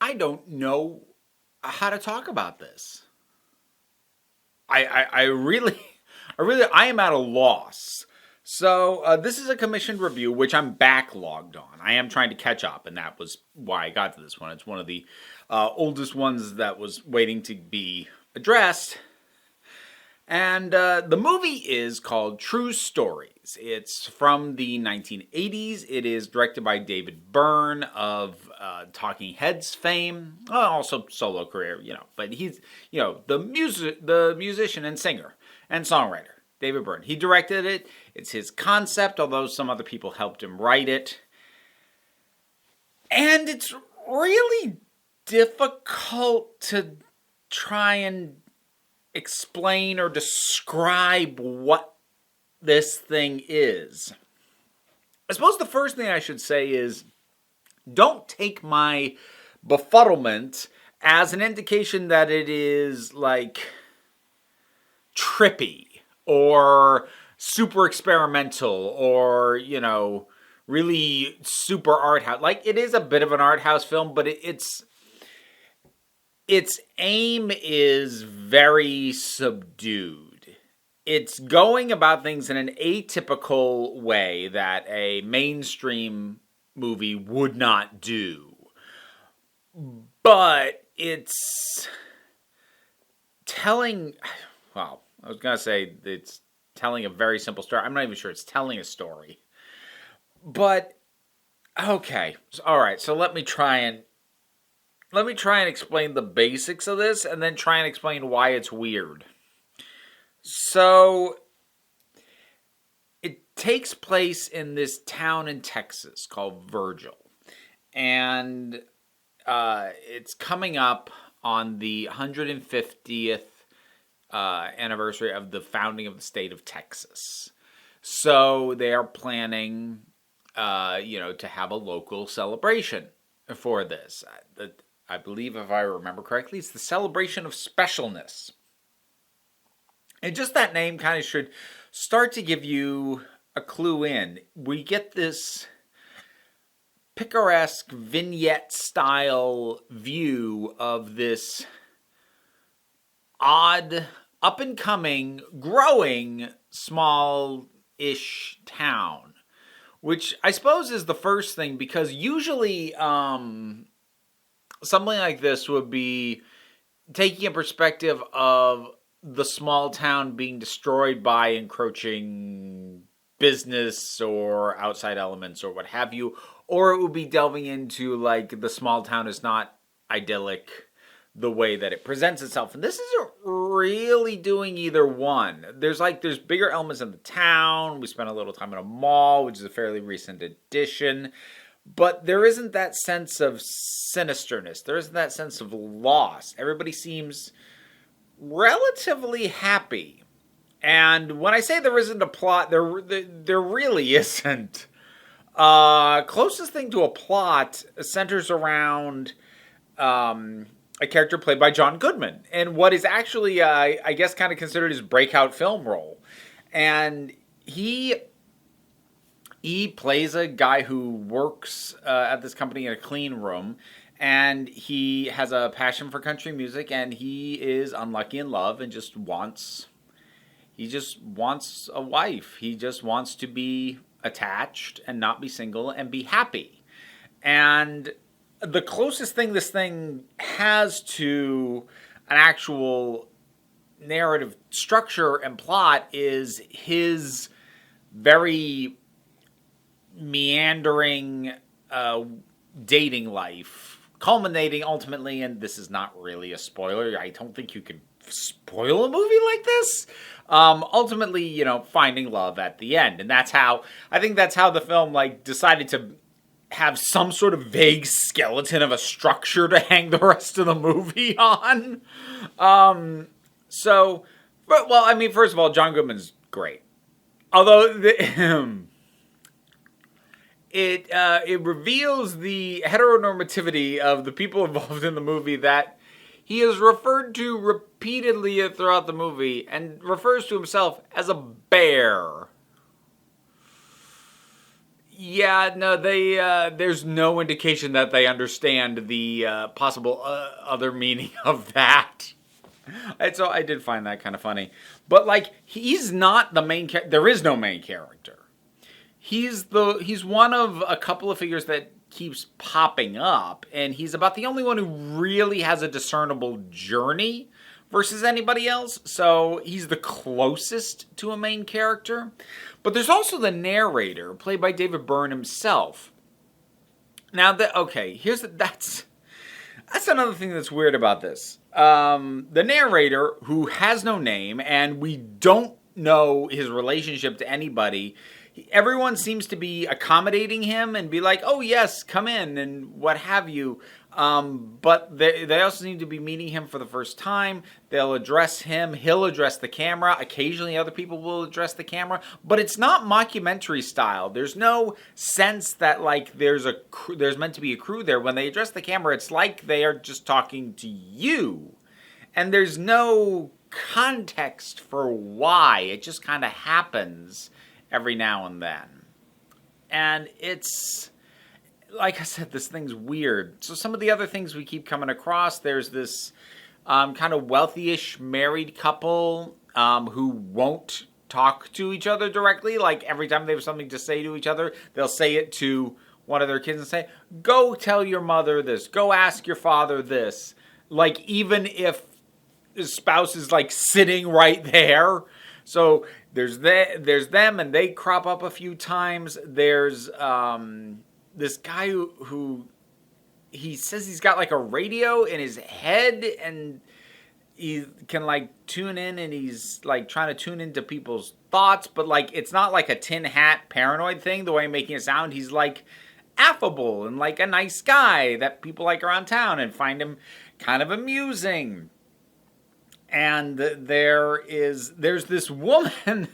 I don't know how to talk about this. I really, I am at a loss. So this is a commissioned review, which I'm backlogged on. I am trying to catch up, and that was why I got to this one. It's one of the oldest ones that was waiting to be addressed. And the movie is called True Stories. It's from the 1980s. It is directed by David Byrne of Talking Heads fame, also solo career, But he's, the musician and singer and songwriter, David Byrne. He directed it. It's his concept, although some other people helped him write it. And it's really difficult to try and explain or describe what this thing is. I suppose the first thing I should say is don't take my befuddlement as an indication that it is like trippy or super experimental or, really super art house. Like, it is a bit of an art house film, but its aim is very subdued. It's going about things in an atypical way that a mainstream movie would not do. But it's telling, well, I was going to say it's telling a very simple story. I'm not even sure it's telling a story. But, okay. All right, so let me try and explain the basics of this and then try and explain why it's weird. So, it takes place in this town in Texas called Virgil. And it's coming up on the 150th anniversary of the founding of the state of Texas. So, they are planning, to have a local celebration for this. I believe, if I remember correctly, it's the Celebration of Specialness. And just that name kind of should start to give you a clue in. We get this picaresque vignette-style view of this odd, up-and-coming, growing, small-ish town. Which I suppose is the first thing, because usually something like this would be taking a perspective of the small town being destroyed by encroaching business or outside elements or what have you. Or it would be delving into, like, the small town is not idyllic the way that it presents itself. And this isn't really doing either one. There's bigger elements in the town. We spent a little time in a mall, which is a fairly recent addition. But there isn't that sense of sinisterness. There isn't that sense of loss. Everybody seems relatively happy. And when I say there isn't a plot, there really isn't. Closest thing to a plot centers around a character played by John Goodman. And what is actually, I guess, kind of considered his breakout film role. And he plays a guy who works at this company in a clean room, and he has a passion for country music, and he is unlucky in love and just wants a wife. He just wants to be attached and not be single and be happy. And the closest thing this thing has to an actual narrative structure and plot is his very meandering dating life, culminating ultimately, and this is not really a spoiler, I don't think you could spoil a movie like this, ultimately, finding love at the end. And I think that's how the film, decided to have some sort of vague skeleton of a structure to hang the rest of the movie on. First of all, John Goodman's great. Although it reveals the heteronormativity of the people involved in the movie that he is referred to repeatedly throughout the movie and refers to himself as a bear. Yeah, no, they there's no indication that they understand the possible other meaning of that. And so I did find that kind of funny. But like he's not the main character. There is no main character. He's one of a couple of figures that keeps popping up, and he's about the only one who really has a discernible journey versus anybody else. So he's the closest to a main character. But there's also the narrator, played by David Byrne himself. Now that's another thing that's weird about this. The narrator, who has no name, and we don't know his relationship to anybody, everyone seems to be accommodating him and be like, oh yes, come in and what have you. But they also seem to be meeting him for the first time. They'll address him. He'll address the camera. Occasionally other people will address the camera. But it's not mockumentary style. There's no sense that like there's meant to be a crew there. When they address the camera, it's like they are just talking to you. And there's no context for why. It just kind of happens every now and then. And it's, like I said, this thing's weird. So some of the other things we keep coming across, there's this kind of wealthyish married couple who won't talk to each other directly. Like every time they have something to say to each other, they'll say it to one of their kids and say, go tell your mother this, go ask your father this. Like even if his spouse is like sitting right there. So there's them, and they crop up a few times. There's this guy who he says he's got like a radio in his head, and he can like tune in, and he's like trying to tune into people's thoughts, but like it's not like a tin hat paranoid thing the way I'm making it sound. He's like affable and like a nice guy that people like around town and find him kind of amusing. And there's this woman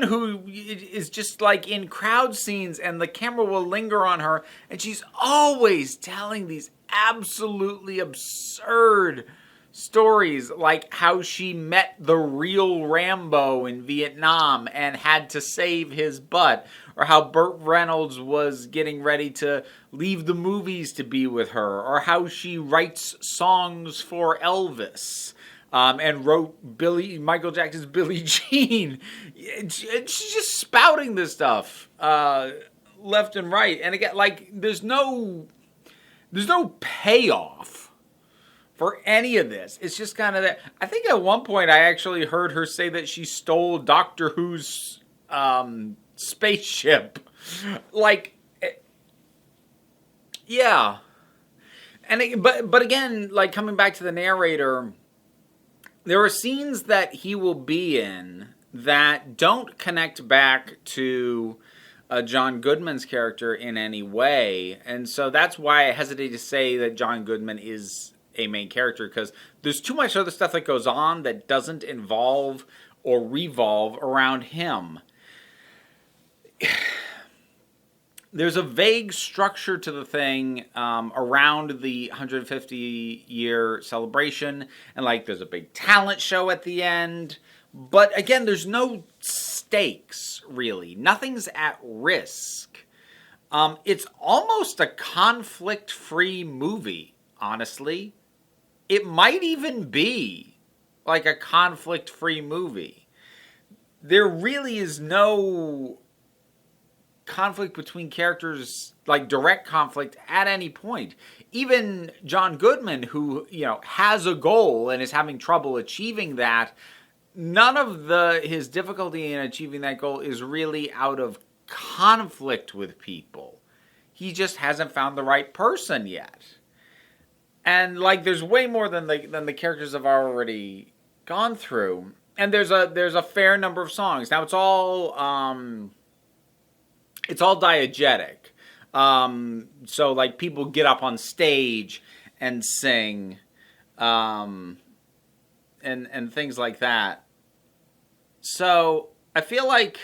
who is just like in crowd scenes, and the camera will linger on her, and she's always telling these absolutely absurd stories, like how she met the real Rambo in Vietnam and had to save his butt, or how Burt Reynolds was getting ready to leave the movies to be with her, or how she writes songs for Elvis. And wrote Michael Jackson's Billie Jean. She's just spouting this stuff left and right. And again, like there's no payoff for any of this. It's just kind of that. I think at one point I actually heard her say that she stole Doctor Who's spaceship. Like, yeah. And but again, like coming back to the narrator, there are scenes that he will be in that don't connect back to John Goodman's character in any way. And so that's why I hesitate to say that John Goodman is a main character, because there's too much other stuff that goes on that doesn't involve or revolve around him. There's a vague structure to the thing around the 150-year celebration, and like there's a big talent show at the end. But again, there's no stakes, really. Nothing's at risk. It's almost a conflict-free movie, honestly. It might even be like a conflict-free movie. There really is no conflict between characters, like direct conflict at any point. Even John Goodman, who, you know, has a goal and is having trouble achieving that, none of his difficulty in achieving that goal is really out of conflict with people. He just hasn't found the right person yet. And like there's way more than the characters have already gone through. And there's a fair number of songs. Now it's all diegetic. So like people get up on stage and sing, and things like that. So I feel like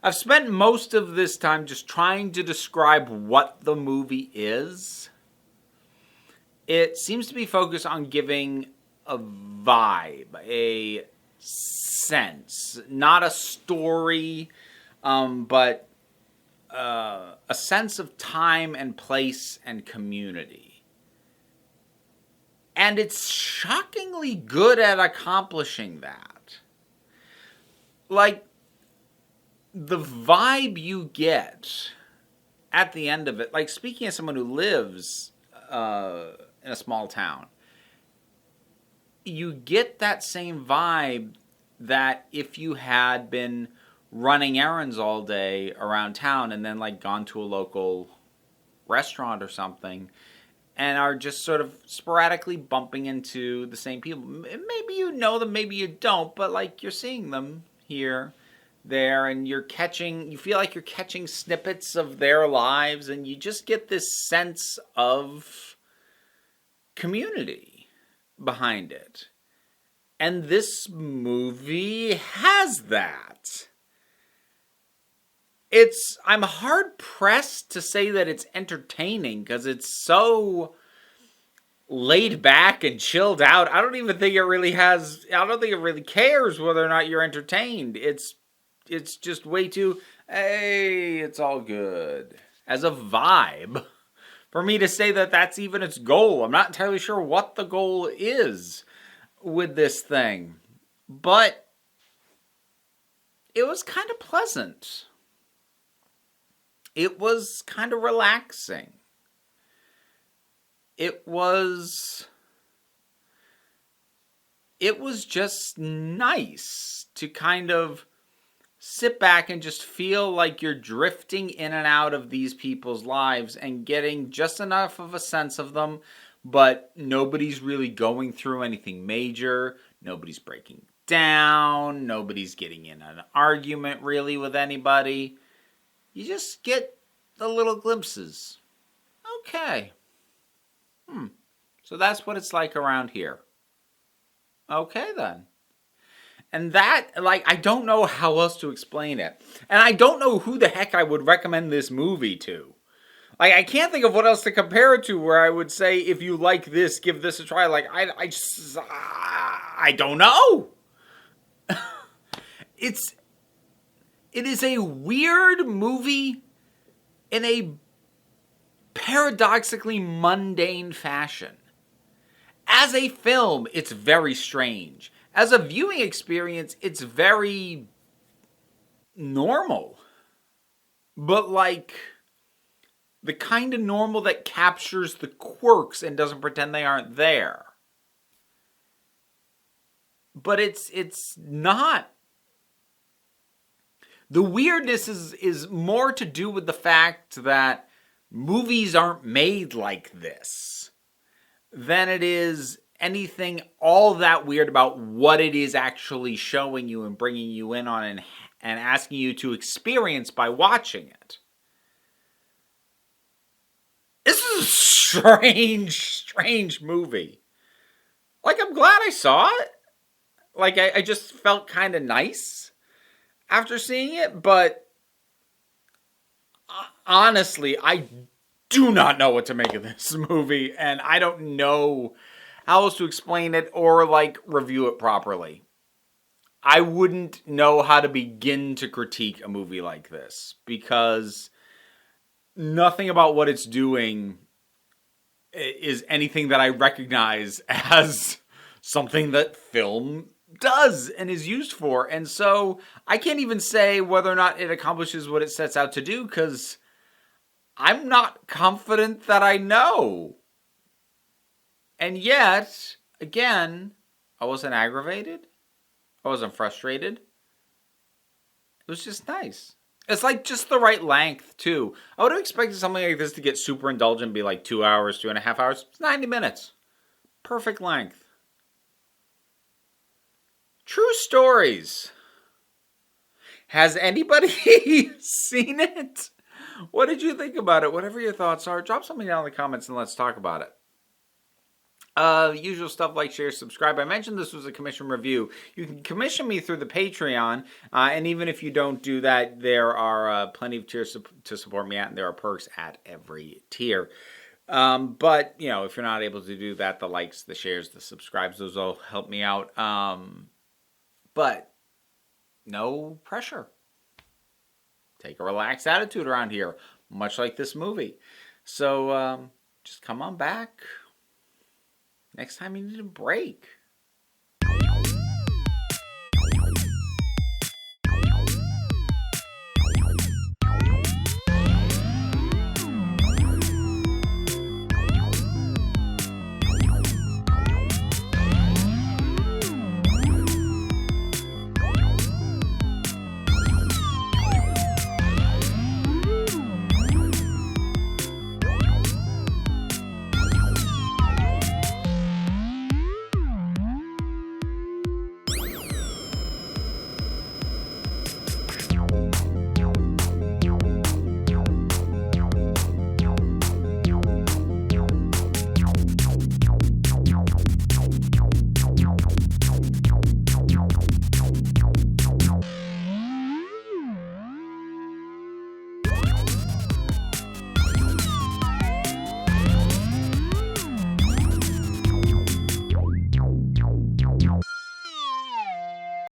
I've spent most of this time just trying to describe what the movie is. It seems to be focused on giving a vibe, a sense, not a story, but a sense of time and place and community. And it's shockingly good at accomplishing that. Like, the vibe you get at the end of it, like, speaking as someone who lives in a small town, you get that same vibe that if you had been running errands all day around town and then, like, gone to a local restaurant or something and are just sort of sporadically bumping into the same people. Maybe you know them, maybe you don't, but, like, you're seeing them here, there, and you feel like you're catching snippets of their lives, and you just get this sense of community behind it. And this movie has that. I'm hard pressed to say that it's entertaining because it's so laid back and chilled out. I don't think it really cares whether or not you're entertained. It's just way too, hey, it's all good. As a vibe, for me to say that that's even its goal. I'm not entirely sure what the goal is with this thing. But it was kind of pleasant. It was kind of relaxing. It was just nice to kind of sit back and just feel like you're drifting in and out of these people's lives and getting just enough of a sense of them, but nobody's really going through anything major. Nobody's breaking down. Nobody's getting in an argument really with anybody. You just get the little glimpses. Okay. So that's what it's like around here. Okay, then. And that, like, I don't know how else to explain it. And I don't know who the heck I would recommend this movie to. Like, I can't think of what else to compare it to where I would say, if you like this, give this a try. Like, I don't know. It is a weird movie in a paradoxically mundane fashion. As a film, it's very strange. As a viewing experience, it's very normal. But, like, the kind of normal that captures the quirks and doesn't pretend they aren't there. But it's not. The weirdness is more to do with the fact that movies aren't made like this than it is anything all that weird about what it is actually showing you and bringing you in on and asking you to experience by watching it. This is a strange movie. Like, I'm glad I saw it. Like, I just felt kind of nice after seeing it, but honestly, I do not know what to make of this movie, and I don't know how else to explain it or, like, review it properly. I wouldn't know how to begin to critique a movie like this, because nothing about what it's doing is anything that I recognize as something that film does and is used for. And so I can't even say whether or not it accomplishes what it sets out to do, because I'm not confident that I know. And yet, again, I wasn't aggravated. I wasn't frustrated. It was just nice. It's like just the right length, too. I would have expected something like this to get super indulgent and be like 2 hours, 2.5 hours. It's 90 minutes. Perfect length. True stories. Has anybody seen it? What did you think about it? Whatever your thoughts are, drop something down in the comments and let's talk about it. Usual stuff like share, subscribe. I mentioned this was a commission review. You can commission me through the Patreon, and even if you don't do that, there are plenty of tiers to support me at, and there are perks at every tier. But, you know, if you're not able to do that, the likes, the shares, the subscribes, those all help me out. But no pressure. take a relaxed attitude around here, much like this movie. So just come on back next time you need a break.